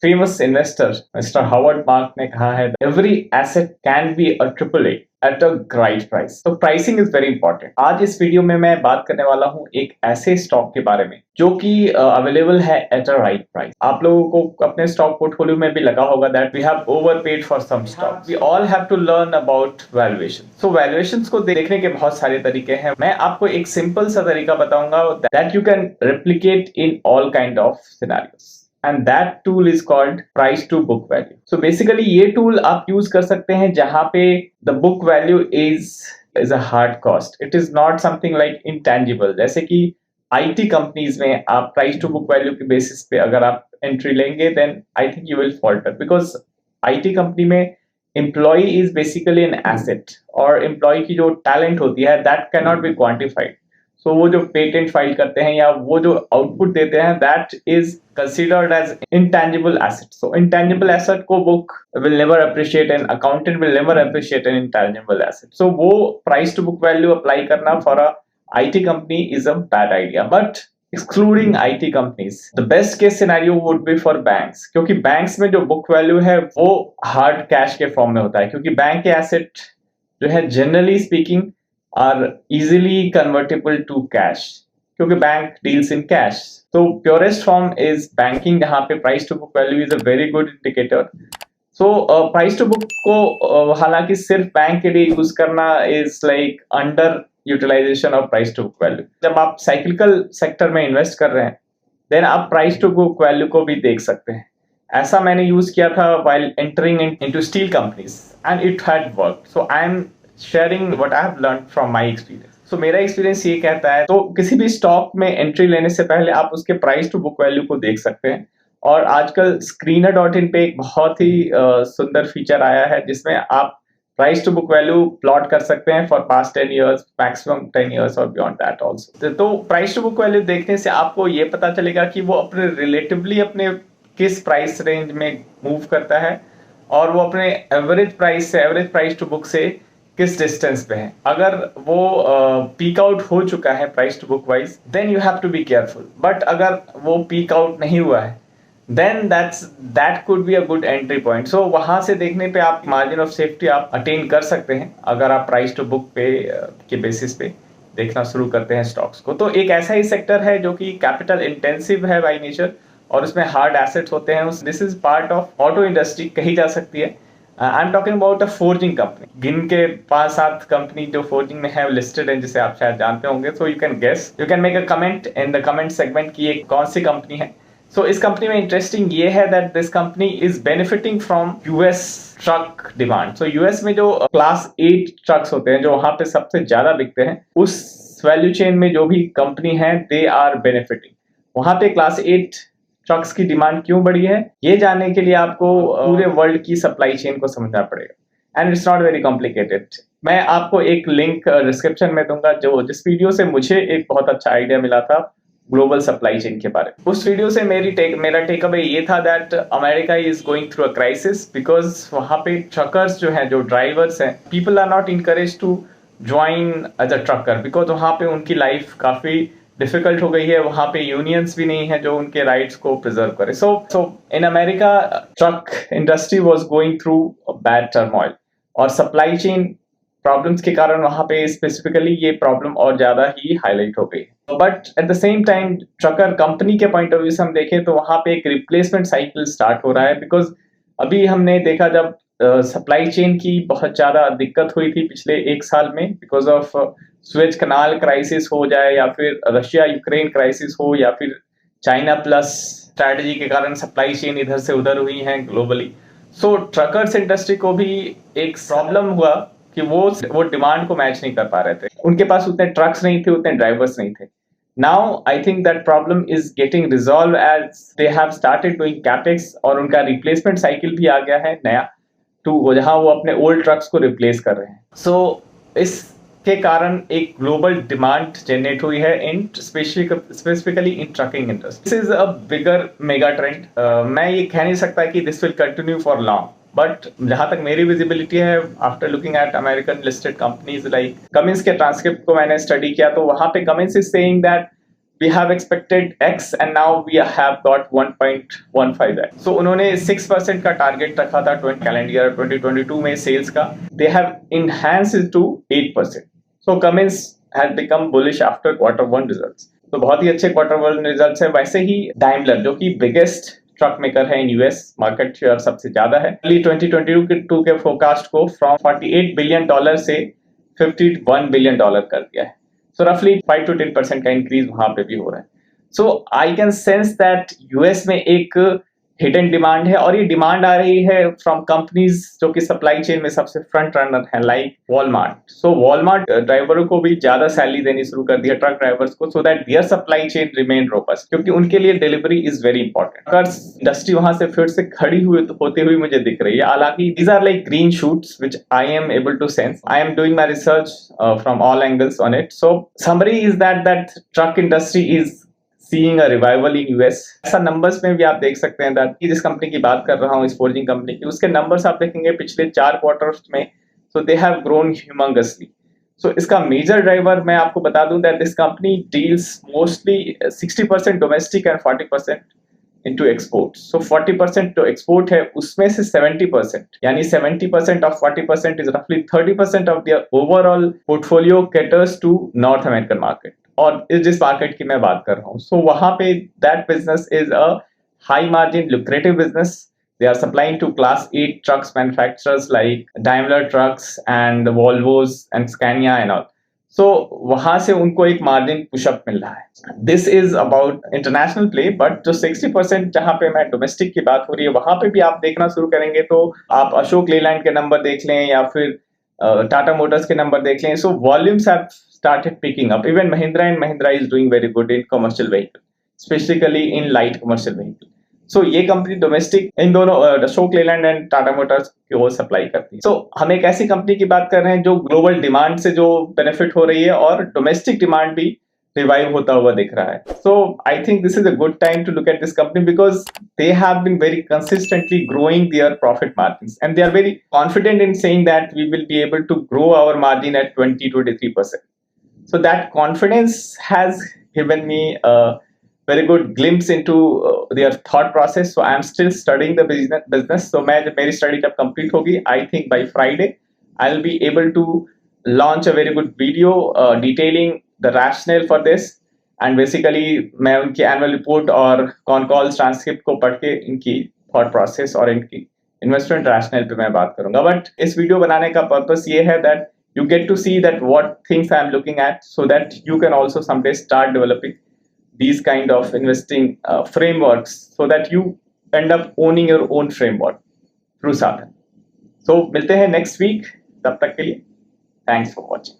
Famous investor mister Howard Mark ने कहा है, every asset can be a triple A at a right price. तो pricing is very important. आज इस video में मैं बात करने वाला हूं एक ऐसे स्टॉक के बारे में जो कि अवेलेबल है एट अ राइट प्राइस। आप लोगों को अपने स्टॉक पोर्टफोलियो में भी लगा होगा that we have overpaid for some stock. We all have to learn about valuation. So valuations को देखने के बहुत सारे तरीके हैं। मैं आपको एक सिंपल सा तरीका बताऊंगा that you can replicate in all kind of scenarios, and that tool is called price to book value. So basically ये tool आप use कर सकते हैं जहां पे the book value is a hard cost. It is not something like intangible. जैसे कि IT companies में आप प्राइस टू बुक वैल्यू के बेसिस पे अगर आप एंट्री लेंगे then I think you will falter because IT company में employee is basically an asset और employee की जो talent होती है that cannot be quantified. सो वो जो पेटेंट फाइल करते हैं या वो जो आउटपुट देते हैं that is considered as intangible asset. So intangible asset को book will never appreciate and accountant will never appreciate an intangible asset. So वो price to book value apply करना for a IT company is a bad idea. But excluding IT companies the best case scenario would be for banks, क्योंकि banks में जो book value है वो hard cash के form में होता है, क्योंकि बैंक के एसेट जो है generally speaking are easily convertible to cash क्योंकि बैंक डील्स इन कैश। तो प्योरेस्ट फॉर्म इज बैंकिंग जहां पे price to book value is a very good indicator. So price to book को हालांकि सिर्फ बैंक के लिए यूज करना is like underutilisation of price to book value. जब आप साइक्लिकल सेक्टर में इन्वेस्ट कर रहे हैं देन आप प्राइस टू बुक वैल्यू को भी देख सकते हैं। ऐसा मैंने यूज किया था while entering into steel companies and it had worked. So I am sharing what I have learned from my experience. So मेरा एक्सपीरियंस ये कहता है तो किसी भी स्टॉक में एंट्री लेने से पहले आप उसके प्राइस टू बुक वैल्यू को देख सकते हैं। और आजकल screener.in पे एक बहुत ही सुंदर फीचर आया है जिसमें आप price to book value plot कर सकते हैं for past 10 years, maximum 10 years और बियॉन्ड दैट ऑल्सो। तो प्राइस टू बुक वैल्यू देखने से आपको ये पता चलेगा कि वो अपने रिलेटिवली अपने किस प्राइस रेंज में मूव करता है और वो अपने एवरेज प्राइस टू बुक से किस डिस्टेंस पे है। अगर वो पीक आउट हो चुका है price to book wise then you have to be careful. But अगर वो पीक आउट नहीं हुआ है then that could be a good entry point. So वहां से देखने पे आप मार्जिन ऑफ सेफ्टी आप अटेन कर सकते हैं अगर आप प्राइस टू बुक पे के बेसिस पे देखना शुरू करते हैं स्टॉक्स को। तो एक ऐसा ही सेक्टर है जो कि कैपिटल इंटेंसिव है बाय नेचर और उसमें हार्ड एसेट्स होते हैं। This is part of auto industry कही जा सकती है। I am talking about a forging company. गिन के 5-7 कंपनी जो फोर्जिंग में है लिस्टेड है जिसे आप शायद जानते होंगे। So you can make a comment in the comment segment की ये कौन सी कंपनी है। सो इस कंपनी में इंटरेस्टिंग ये है that this company is benefiting from US truck demand. So US में जो क्लास 8 ट्रक्स होते हैं जो वहां पे सबसे ज्यादा बिकते हैं उस वैल्यू चेन में जो भी कंपनी है दे आर बेनिफिटिंग। वहां पे क्लास 8 ट्रक्स की डिमांड क्यों बढ़ी है ये जानने के लिए आपको पूरे वर्ल्ड की सप्लाई चेन को समझना पड़ेगा and it's not very complicated. मैं आपको एक लिंक डिस्क्रिप्शन में दूंगा जिस वीडियो से मुझे एक बहुत अच्छा आइडिया मिला था ग्लोबल सप्लाई चेन के बारे में। उस वीडियो से मेरा टेक अवे ये था that America is going through a crisis because वहां पे ट्रकर्स जो हैं जो ड्राइवर्स हैं people are not encourage to join as a trucker because वहां पे उनकी लाइफ काफी डिफिकल्ट हो गई है। वहां पे यूनियंस भी नहीं है जो उनके राइट्स को प्रिजर्व करे। So in America truck industry was going through bad turmoil और सप्लाई चेन प्रॉब्लम्स के कारण वहां पे स्पेसिफिकली ये प्रॉब्लम और ज्यादा ही हाईलाइट हो गई। But at the same time trucker company के पॉइंट ऑफ व्यू से हम देखें तो वहां पे एक रिप्लेसमेंट साइकिल स्टार्ट हो रहा है बिकॉज अभी हमने देखा जब सप्लाई चेन की बहुत ज्यादा दिक्कत हुई थी पिछले 1 साल में because of Suez canal crisis हो जाए या फिर रशिया यूक्रेन क्राइसिस हो या फिर चाइना प्लस स्ट्रैटेजी के कारण सप्लाई चेन इधर से उधर हुई है ग्लोबली। सो ट्रकर्स इंडस्ट्री को भी एक प्रॉब्लम हुआ कि वो डिमांड को मैच नहीं कर पा रहे थे। उनके पास उतने ट्रक्स नहीं थे, उतने ड्राइवर्स नहीं थे। Now I think that problem is getting resolve as they have started doing capex और उनका रिप्लेसमेंट साइकिल भी आ गया है नया टू जहां वो अपने ओल्ड ट्रक्स को रिप्लेस कर रहे हैं। सो इसके कारण एक ग्लोबल डिमांड जनरेट हुई है in specifically in trucking industry. This is a bigger mega trend. मैं ये कह नहीं सकता कि this will continue for long but जहां तक मेरी विजिबिलिटी है after looking at American listed companies like Cummins के ट्रांसक्रिप्ट को मैंने स्टडी किया तो वहां पे Cummins is saying that we have expected X and now we have got 1.15x. So उन्होंने 6% का टारगेट रखा था कैलेंडर ईयर 2022 में सेल्स का, they have enhanced it to 8%. So Cummins has become bullish after Q1 results. तो बहुत ही अच्छे Q1 results है। वैसे ही Daimler जो कि बिगेस्ट ट्रक मेकर है इन यूएस, मार्केट शेयर सबसे ज्यादा है, 2022 के फोरकास्ट को फ्रॉम $48 बिलियन से $51 बिलियन कर दिया है। सो रफली 5 to 10% का इंक्रीज वहां पे भी हो रहा है। So I can sense that US में एक हिडन डिमांड है और ये डिमांड आ रही है फ्रॉम कंपनीज जो कि सप्लाई चेन में सबसे फ्रंट रनर है, लाइक वॉलमार्ट। सो वॉलमार्ट ड्राइवरों को भी ज्यादा सैलरी देनी शुरू कर दी है, ट्रक ड्राइवर्स को, so that their supply chain remain robust, क्योंकि उनके लिए डिलीवरी इज वेरी इंपॉर्टेंट। अगर इंडस्ट्री वहां से फिर से खड़ी हुई होती हुई मुझे दिख रही है। हालांकि these are like green shoots which I am able to sense. I am doing my research from all angles on it. So summary is that truck industry is seeing a revival in US। ऐसा numbers में भी आप देख सकते हैं that जिस company की बात कर रहा हूँ, इस फोर्जिंग कंपनी की, उसके नंबर्स आप देखेंगे पिछले 4 क्वार्टर्स में, सो दे हैव ग्रोन ह्यूमंगसली। सो इसका मेजर ड्राइवर मैं आपको बता दूं that this company deals mostly 60% domestic and 40% into exports। So 40% to export है, उसमें से 70% यानी 70% of 40% is roughly 30% of their overall portfolio caters to North American market। और इस जिस मार्केट की मैं बात कर रहा हूँ, सो वहां पे that business is a high margin lucrative business. They are supplying to Class 8 trucks manufacturers like Daimler Trucks and Volvos and Scania and all। So वहां से उनको एक मार्जिन पुशअप मिल रहा है। This is about international play, but जो 60% जहां पे मैं डोमेस्टिक की बात हो रही है, वहां पे भी आप देखना शुरू करेंगे तो आप अशोक लेलैंड के नंबर देख लें या फिर टाटा मोटर्स के नंबर देख लें। So volumes have started picking up. Even Mahindra and Mahindra is doing very good in commercial vehicle, specifically in light commercial vehicle। So ये कंपनी डोमेस्टिक इन दोनों अशोक लेलैंड एंड टाटा मोटर्स को सप्लाई करती है। So हम एक ऐसी कंपनी की बात कर रहे हैं जो ग्लोबल डिमांड से जो बेनिफिट हो रही है और डोमेस्टिक डिमांड भी रिवाइव होता हुआ दिख रहा है। So I think this is a good time to look at this company because they have been very consistently growing their profit margins and they are very confident in saying that we will be able to grow our margin at 20-23%। So that confidence has given me a very good glimpse into their thought process। So I am still studying the business। So मैं जब मेरी study जब complete होगी, I think by Friday I'll be able to launch a very good video detailing the rationale for this। And basically मैं उनकी annual report और con calls transcript को पढ़ के इनकी thought process और इनकी investment rationale पे मैं बात करूँगा। But इस वीडियो बनाने का purpose ये है that you get to see that what things I am looking at, so that you can also someday start developing these kind of investing frameworks, so that you end up owning your own framework through Sadhan। So मिलते हैं next week, तब तक के लिए thanks for watching।